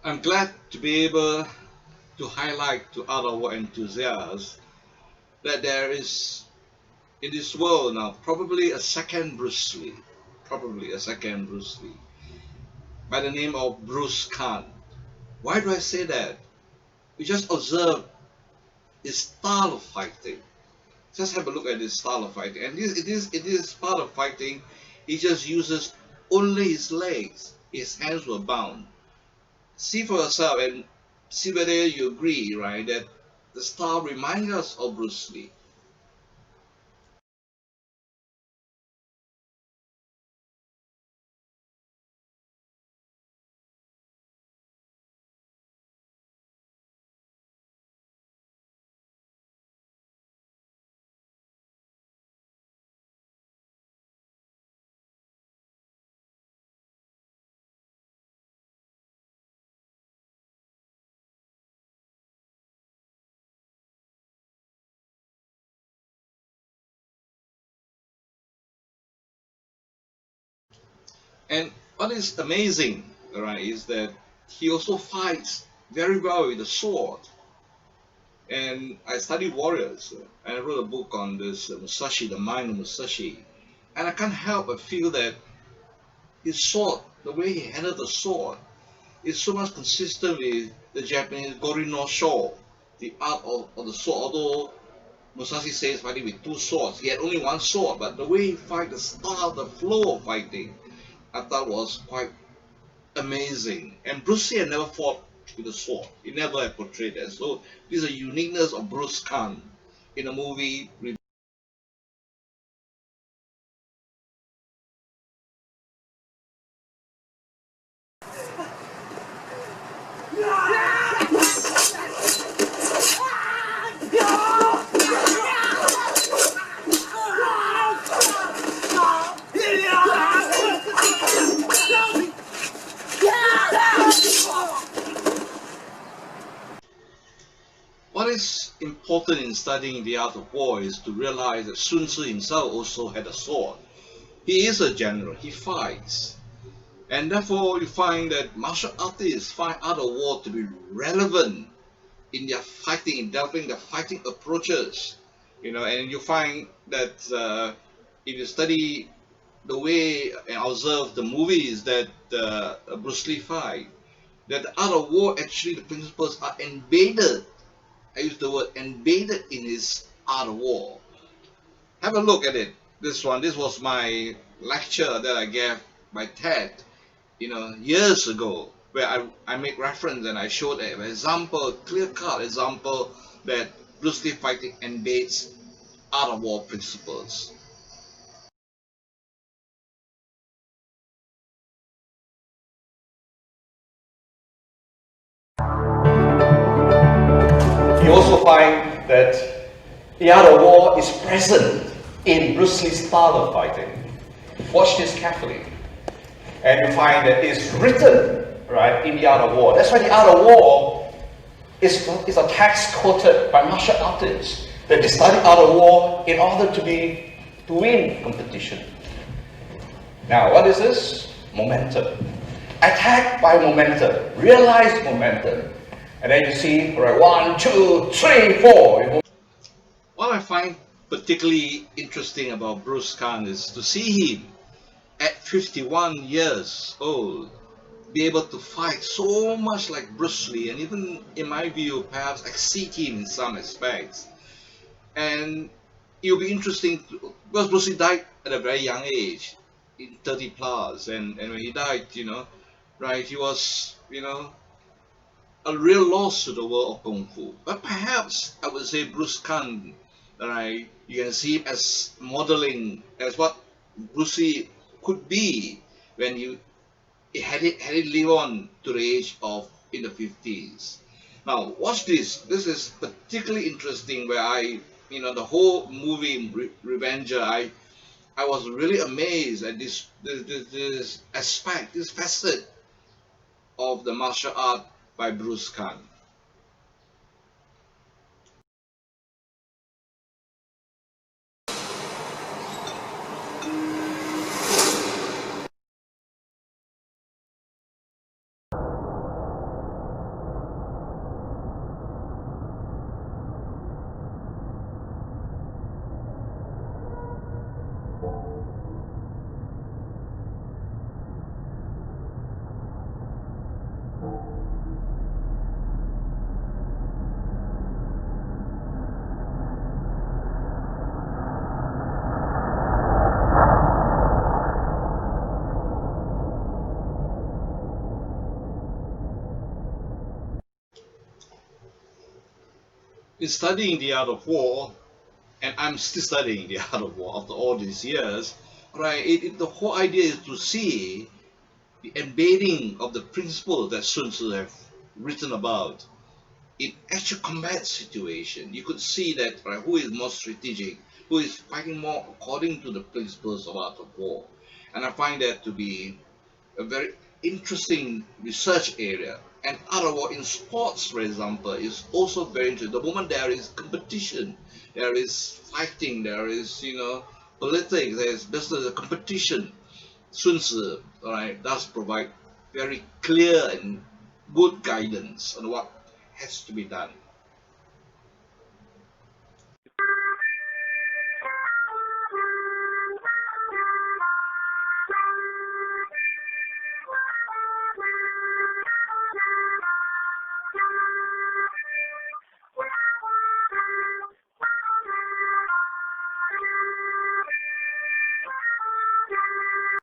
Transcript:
I'm glad to be able to highlight to other war enthusiasts that there is in this world now probably a second Bruce Lee, probably a second Bruce Lee by the name of Bruce Khan. Why do I say that? We just observe his style of fighting. Just have a look at his style of fighting, and it is part of fighting. He just uses only his legs. His hands were bound. See for yourself and see whether you agree, right? That the style reminds us of Bruce Lee. And what is amazing, right, is that he also fights very well with the sword. And I studied warriors, and I wrote a book on this Musashi, the mind of Musashi. And I can't help but feel that his sword, the way he handled the sword, is so much consistent with the Japanese Gori no Sho, the art of the sword. Although Musashi says fighting with two swords, he had only one sword, but the way he fight, the style, the flow of fighting, I thought was quite amazing. And Bruce Lee had never fought with a sword. He never had portrayed that. So this is a uniqueness of Bruce Khan in a movie. What is important in studying the art of war is to realize that Sun Tzu himself also had a sword. He is a general, he fights. And therefore you find that martial artists find art of war to be relevant in their fighting, in developing their fighting approaches. And you find that if you study the way and observe the movies that Bruce Lee fight, that the art of war actually the principles are embedded. I use the word embedded in his art of war. Have a look at it. This was my lecture that I gave by Teck, years ago, where I make reference and I showed an example, clear-cut example that Bruce Lee fighting embeds art of war principles. You also find that the art of war is present in Bruce Lee's style of fighting. Watch this carefully. And you find that it's written, right, in the art of war. That's why the art of war is a text quoted by martial artists that they study art of war in order to win competition. Now, what is this? Momentum. Attack by momentum. Realize momentum. And then you see, all right, 1, 2, 3, 4. What I find particularly interesting about Bruce Khan is to see him at 51 years old be able to fight so much like Bruce Lee, and even in my view perhaps exceed him in some aspects. And it'll be interesting because Bruce Lee died at a very young age, in 30 plus, and when he died, right, he was, a real loss to the world of Kung Fu. But perhaps I would say Bruce Khan, right, you can see him as modeling as what Bruce Lee could be when you had it live on to the age of in the 50s. Now watch this. This is particularly interesting where the whole movie Revenger, I was really amazed at this aspect, this facet of the martial art by Bruce Khan. In studying the art of war, and I'm still studying the art of war after all these years, right? The whole idea is to see the embedding of the principle that Sun Tzu have written about in actual combat situation. You could see that, right, who is more strategic, who is fighting more according to the principles of art of war. And I find that to be a very interesting research area. And art of war in sports, for example, is also very interesting. The moment there is competition, there is fighting, there is, politics, there is business, competition. Sun Tzu, all right, does provide very clear and good guidance on what has to be done.